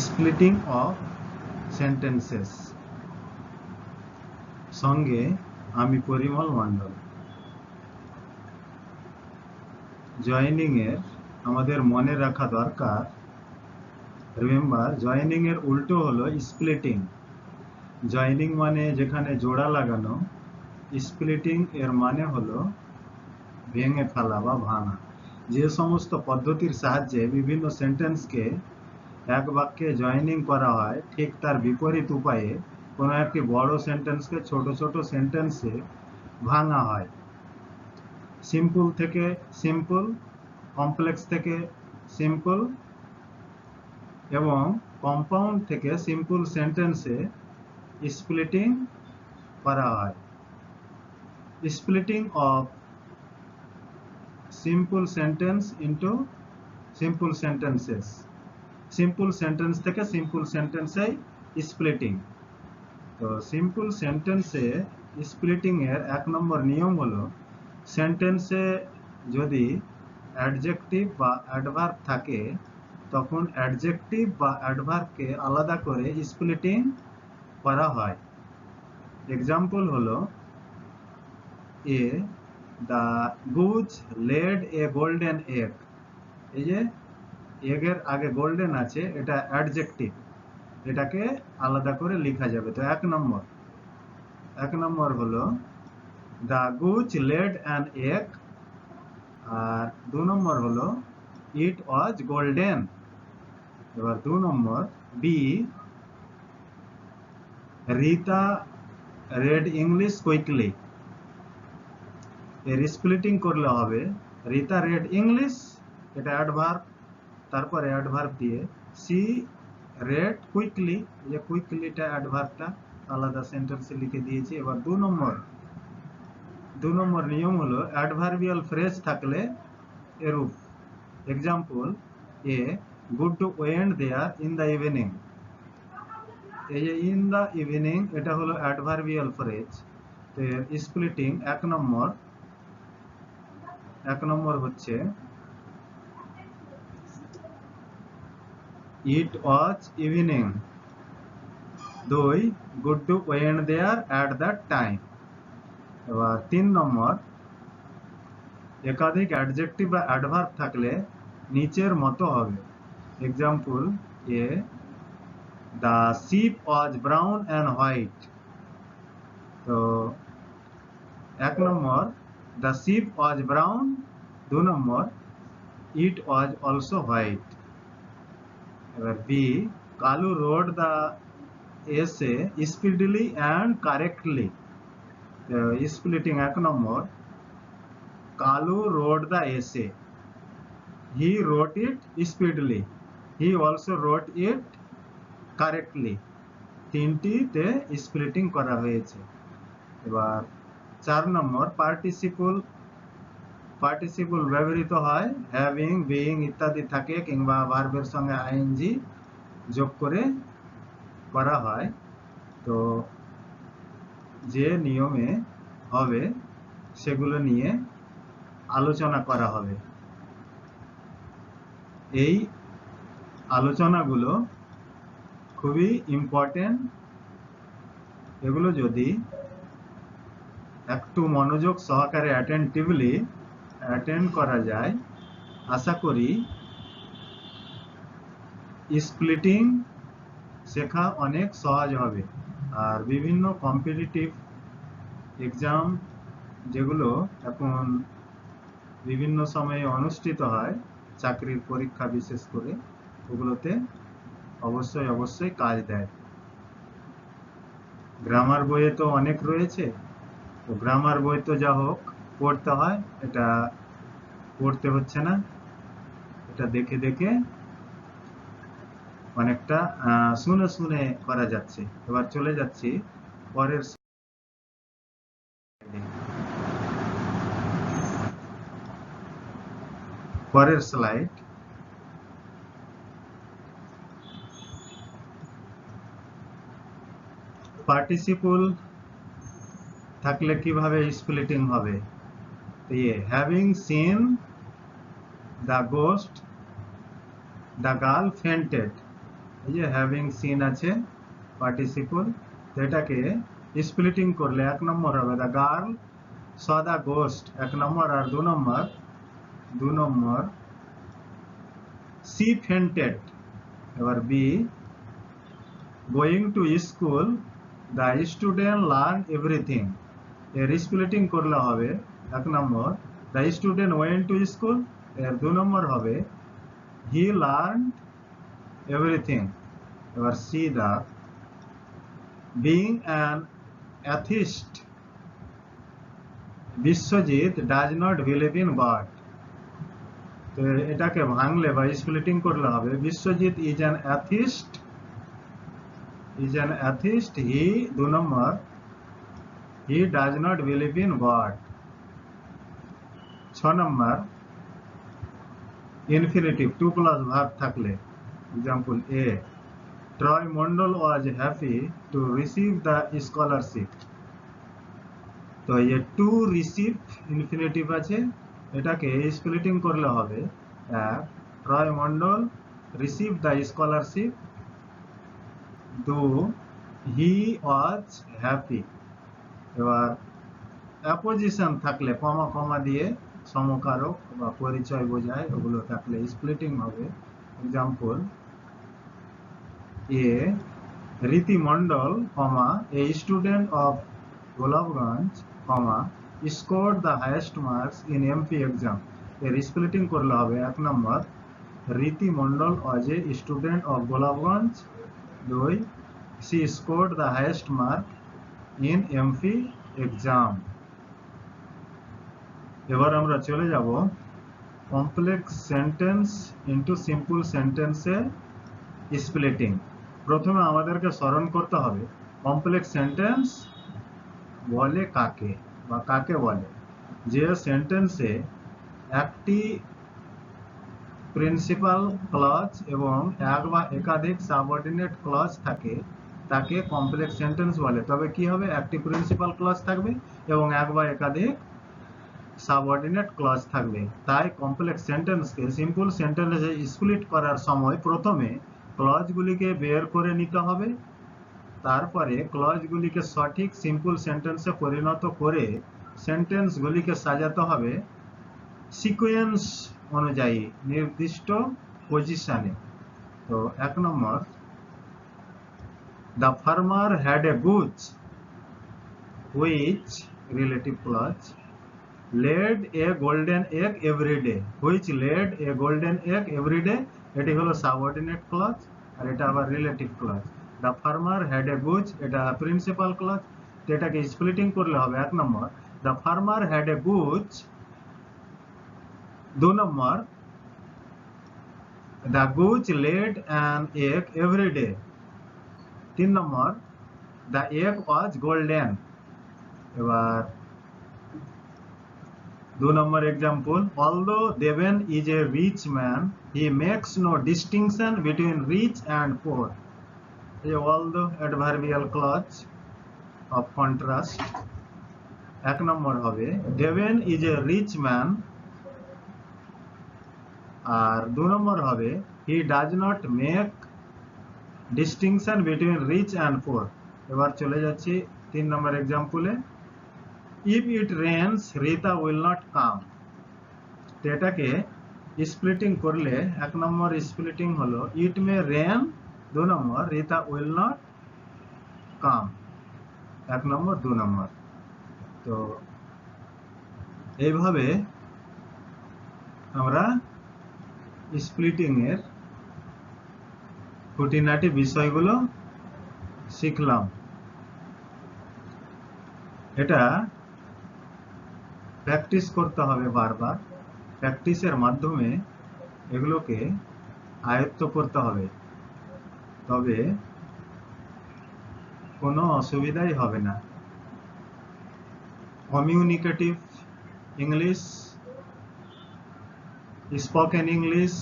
Splitting of sentences সঙ্গে আমি পরিমল মণ্ডল। Joining এর আমাদের মনে রাখা দরকার, রিমেম্বার জয়েনিং এর উল্টো হলো স্প্লিটিং। জয়েনিং মানে যেখানে জোড়া লাগানো, স্প্লিটিং এর মানে হলো ভেঙে ফেলা বা ভাঙা। যে সমস্ত পদ্ধতির সাহায্যে বিভিন্ন সেন্টেন্সকে এক বাক্যে জয়েনিং করা হয়, ঠিক তার বিপরীত উপায়ে কোনো একটি বড় সেন্টেন্সকে ছোট ছোট সেন্টেন্সে ভাঙা হয়। সিম্পল থেকে সিম্পল, কমপ্লেক্স থেকে সিম্পল এবং কম্পাউন্ড থেকে সিম্পল সেন্টেন্সে স্প্লিটিং করা হয়। Splitting of simple sentence into simple sentences, simple sentence থেকে সিম্পল সেন্টেন্সে স্প্লিটিং। তো সিম্পল সেন্টেন্সে স্প্লিটিং এর 1 নম্বর নিয়ম হলো, সেন্টেন্সে যদি অ্যাডজেক্টিভ বা অ্যাডভার্ব থাকে তখন অ্যাডজেক্টিভ বা অ্যাডভার্বকে আলাদা করে স্প্লিটিং করা হয়। এক্সাম্পল হলো, the goose laid a golden egg. এই যে এগের আগে গোল্ডেন আছে, এটা অ্যাডজেক্টিভ, এটাকে আলাদা করে লেখা যাবে। তো 1 নম্বর হলো the goose laid an egg, আর 2 নম্বর হলো ইট ওয়াজ গোল্ডেন। এবার 2 নম্বর, B Rita read English quickly. এর স্প্লিটিং করলে হবে রিতা রেড ইংলিশ, এটা অ্যাডভার্ব, তারপরে অ্যাডভার্ব দিয়ে সি রেড কুইকলি, যে কুইকলিটা অ্যাডভার্বটা আলাদা সেন্টেন্সে লিখে দিয়েছি। এবার 2 নম্বর নিয়ম হলো অ্যাডভার্বিয়াল ফ্রেজ থাকলে এরূপ। Example, A good to went there in the evening. এই যে ইন দ্য ইভিনিং, এটা হলো অ্যাডভার্বিয়াল ফ্রেজ। তো এর স্প্লিটিং 1 নম্বর হচ্ছে it was evening. 2, good to went there at that time. এবার 3 নম্বর, একাধিক অ্যাডজেক্টিভ বা অ্যাডভার্ব থাকলে নিচের মতো হবে। Example, A the ship was brown and white. তো 1 নম্বর দ্য শিপ ওয়াজ ব্রাউন, 2 নম্বর ইট ওয়াজ অলসো হোয়াইট। এবার B, Kalu wrote the essay speedily and correctly. Splitting 1 নম্বর, Kalu wrote the essay, he wrote it speedily, he also wrote it correctly. 3টিতে splitting করা হয়েছে। এবার 4 নম্বর, participle ব্যবহৃত হয় হ্যাভিং, বিইং ইত্যাদি থাকে, কিংবা ভার্বের সঙ্গে আইএনজি যোগ করে করা হয়। তো যে নিয়মে হবে সেগুলো নিয়ে আলোচনা করা হবে। এই আলোচনাগুলো খুবই ইম্পর্টেন্ট। এগুলো যদি একটু মনোযোগ সহকারে অ্যাটেন্ড করা যায়, আশা করি স্প্লিটিং শেখা অনেক সহজ হবে। আর বিভিন্ন কম্পিটিটিভ এক্সাম যেগুলো এখন বিভিন্ন সময়ে অনুষ্ঠিত হয়, চাকরির পরীক্ষা বিশেষ করে, ওগুলোতে অবশ্যই কাজ দেয়। গ্রামার বইয়ে তো অনেক রয়েছে, তো গ্রামার বই তো যা হোক পড়তে হয়, এটা পড়তে হচ্ছে না, এটা দেখে দেখে অনেকটা শুনে করা যাচ্ছে। এবার চলে যাচ্ছি পরের স্লাইড। পার্টিসিপল থাকলে কিভাবে স্প্লিটিং হবে? Having seen the ghost, the girl fainted. এই যে হ্যাভিং সিন আছে পার্টিসিপল, তো এটাকে স্প্লিটিং করলে এক নম্বর হবে the girl saw the ghost এক নম্বর, আর দু নম্বর সি ফেন্টেড। এবার B going to school the student learn everything, এর স্প্লিটিং করলে হবে এক নম্বর the student went to school, এর দু নম্বর হবে হি লার্ন এভরিথিং। এবার C the being an atheist Biswajit does not believe in God, তো এটাকে ভাঙলে বা স্প্লিটিং করলে হবে Biswajit is an atheist he দু নম্বর he does not believe in God. 6 নম্বর ইনফিনিটিভ টু প্লাস ভার্ব থাকলে, example A Troy Mondal was happy to receive the scholarship, তো এই টু রিসিভ ইনফিনিটিভ আছে, এটাকে স্প্লিটিং করলে হবে Troy Mondal receive the scholarship, দু হি ওয়াজ হ্যাপি। এবার অ্যাপোজিশন থাকলে কমা কমা দিয়ে সমকারক বা পরিচয় বোঝায়, ওগুলো থাকলে স্প্লিটিং হবে, example A Riti Mondal comma a student of Golapganj comma scored the highest marks in MP exam, এর স্প্লিটিং করলে হবে এক নম্বর রীতি মন্ডল ওয়াজ এ স্টুডেন্ট অফ গোলাপগঞ্জ, দুই she scored the highest mark in MP exam। এবার আমরা চলে যাব কমপ্লেক্স সেন্টেন্স ইনটু সিম্পল সেন্টেন্সে স্প্লিটিং। প্রথমে আমাদেরকে স্মরণ করতে হবে কমপ্লেক্স সেন্টেন্স বলে কাকে বা কাকে বলে, যে সেন্টেন্সে একটি প্রিন্সিপাল ক্লজ এবং এক বা একাধিক সাবঅর্ডিনেট ক্লজ থাকে তাকে কমপ্লেক্স সেন্টেন্স বলে। তবে কি হবে, একটি প্রিন্সিপাল ক্লজ থাকবে এবং এক বা একাধিক সাবঅর্ডিনেট ক্লজ থাকবে। তাই কমপ্লেক্স সেন্টেন্সকে সিম্পল সেন্টেন্সে স্প্লিট করার সময় প্রথমে ক্লজগুলিকে বের করে নিতে হবে, তারপরে ক্লজগুলিকে সঠিক সিম্পল সেন্টেন্সে পরিণত করে সেন্টেন্সগুলিকে সাজাতে হবে সিকোয়েন্স অনুযায়ী নির্দিষ্ট পজিশনে। তো এক নম্বর the farmer had a goose which relative clause laid a golden egg every day, which laid a golden egg every day, এটি হলো সাবঅর্ডিনেট ক্লজ আর এটা আবার relative clause. the farmer had a goose এটা প্রিন্সিপাল ক্লজ, তো এটাকে splitting করলে হবে এক নম্বর the farmer had a goose, দু নম্বর the goose laid an egg every day, তিন নম্বর the egg was golden। এবার দু নম্বর example although Deven is a rich man he makes no distinction between rich and poor, এই although adverbial clause of contrast। এক নম্বর হবে Deven is a rich man, আর দু নম্বর হবে he does not make distinction between rich and poor। এবার চলে যাচ্ছি তিন নম্বর এক্সাম্পলে if it rains Rita will not come, তো এটাকে স্প্লিটিং করলে এক নম্বর স্প্লিটিং হলো it may rain, দু নম্বর Rita will not come, এক নম্বর দু নম্বর। তো এইভাবে আমরা স্প্লিটিং এর খুঁটিনাটি বিষয়গুলো শিখলাম। এটা প্র্যাকটিস করতে হবে বারবার, প্র্যাকটিসের মাধ্যমে এগুলোকে আয়ত্ত করতে হবে, তবে কোনো অসুবিধাই হবে না। কমিউনিকেটিভ ইংলিশ, স্পোকেন ইংলিশ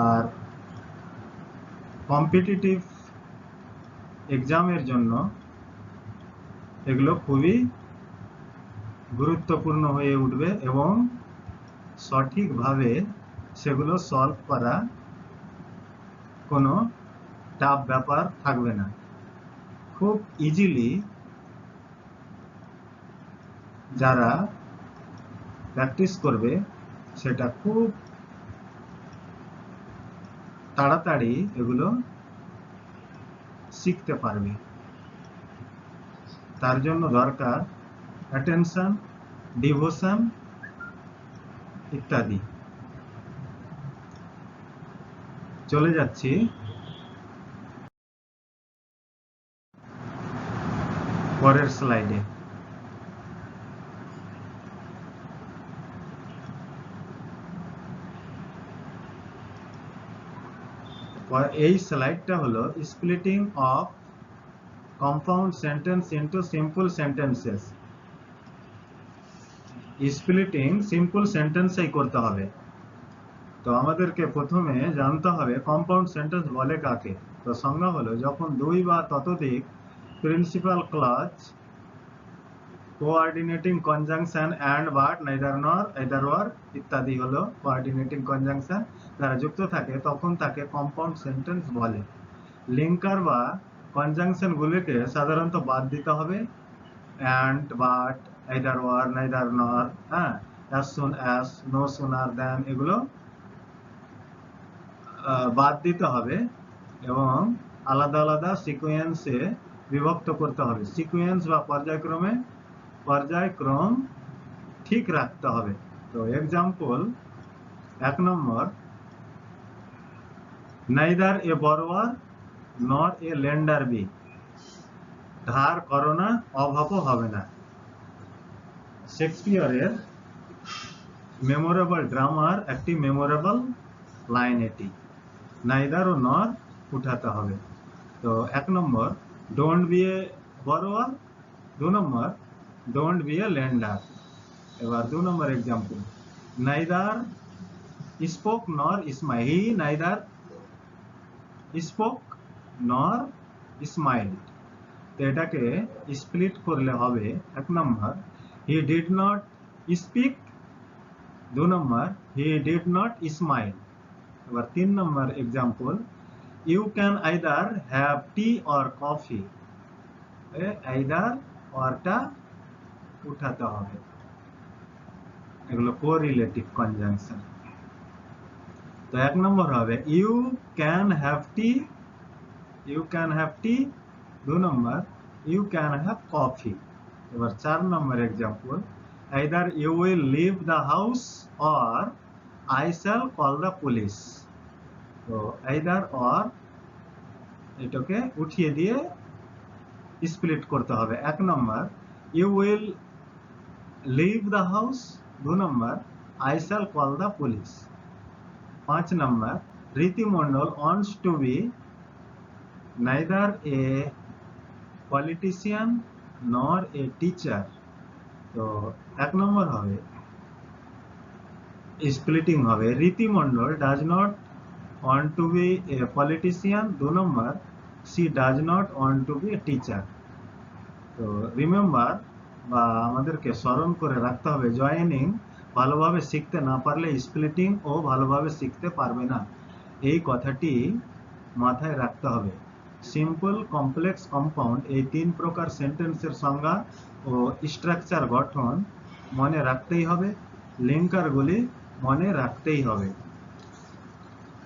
আর কম্পিটিটিভ এক্সামের জন্য এগুলো খুবই গুরুত্বপূর্ণ হয়ে উঠবে এবং সঠিকভাবে সেগুলো সলভ করা কোনো টাফ ব্যাপার থাকবে না, খুব ইজিলি যারা প্র্যাকটিস করবে সেটা খুব তাড়াতাড়ি এগুলো শিখতে পারবে। তার জন্য দরকার অ্যাটেনশন, ডিভোশন ইত্যাদি। চলে যাচ্ছি পরের স্লাইডে। এই স্লাইডটা হলো splitting of compound sentence into simple sentences. Splitting simple সেন্টেন্সেই করতে হবে। তো আমাদেরকে প্রথমে জানতে হবে কম্পাউন্ড সেন্টেন্স বলে কাকে। তো সংজ্ঞা হলো যখন দুই বা ততোধিক principal clause, coordinating conjunction and but, neither nor, either or ইত্যাদি হলো কোঅর্ডিনেটিং কনজাংশন, যারা যুক্ত থাকে তখন তাকে কম্পাউন্ড সেন্টেন্স বলে। লিঙ্কার বা কনজাংশন গুলিকে সাধারণত বাদ দিতে হবে। And, but, either or, neither nor, হ্যাঁ, as soon as, no sooner than, এগুলো বাদ দিতে হবে এবং আলাদা আলাদা সিকোয়েন্সে বিভক্ত করতে হবে। সিকোয়েন্স বা পর্যায়ক্রম ঠিক রাখতে হবে। তো এক্সাম্পল 1 নম্বর, নাইদার এ বরোয়ার নর এ লেন্ডার বি, ধার করো না অভাবও হবে না। শেক্সপিয়রের মেমোরেবল ড্রামার একটি মেমোরেবল লাইন এটি। নাইদার ও নর উঠাতে হবে। তো 1 নম্বর, ডোন্ট বি এ বরোয়ার। 2 নম্বর, ডোন্ট বি এ লেন্ডার। এবার 2 নম্বর example, neither spoke nor smile, he neither spoke nor smile. তো এটাকে স্প্লিট করলে হবে 1 নম্বর, হি ডিড নট স্পিক। 2 নম্বর, হি ডিড নট স্মাইল। এবার 3 নম্বর example, you can either have tea or coffee. Either অরটা উঠাতে হবে। এগুলো কোরিলেটিভ কনজাংশন। তো 1 নম্বর হবে you can have tea, you can have tea. 2 number, you can have coffee. এবার 4 number example, either you will leave the house or I shall call the police. তো either or এটাকে উঠিয়ে দিয়ে split করতে হবে। 1 number, you will leave the house. 2 number, I shall call the police. 5 number, Riti Mondal wants to be neither a politician nor a teacher। তো 1 number হবে splitting হবে, Riti Mondal does not want to be a politician। 2 number, she does not want to be a teacher। তো remember বা আমাদেরকে স্মরণ করে রাখতে হবে, জয়েনিং ভালোভাবে শিখতে না পারলে স্প্লিটিং ও ভালোভাবে শিখতে পারবে না, এই কথাটি মাথায় রাখতে হবে। সিম্পল, কমপ্লেক্স, কম্পাউন্ড এই 3 প্রকার সেন্টেন্সের সংজ্ঞা ও স্ট্রাকচার গঠন মনে রাখতেই হবে, লিঙ্কারগুলি মনে রাখতেই হবে।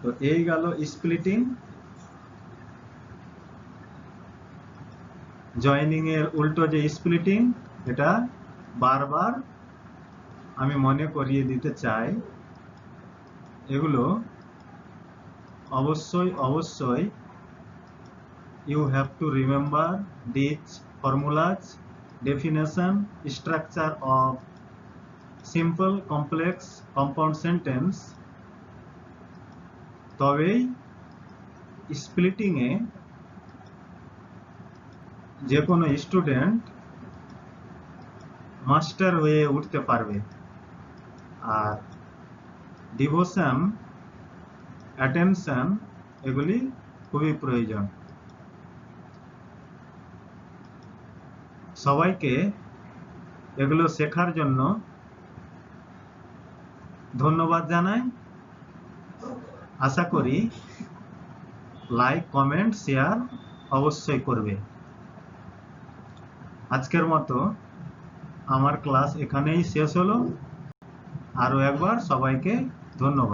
তো এই গেল স্প্লিটিং। জয়েনিং এর উল্টো যে স্প্লিটিং, এটা বারবার আমি মনে করিয়ে দিতে চাই। এগুলো অবশ্যই you have to remember these formulas, definition, structure of simple, complex, compound sentence। তবেই স্প্লিটিং এ যে কোনো স্টুডেন্ট মাস্টার হয়ে উঠতে পারবে। আর ডিভোশন, অ্যাটেনশন এগুলি খুবই প্রয়োজন। সবাইকে এগুলো শেখার জন্য ধন্যবাদ জানাই। আশা করি লাইক কমেন্ট শেয়ার অবশ্যই করবে। আজকের মতো আমার ক্লাস এখানেই শেষ হলো। আরো একবার সবাইকে ধন্যবাদ।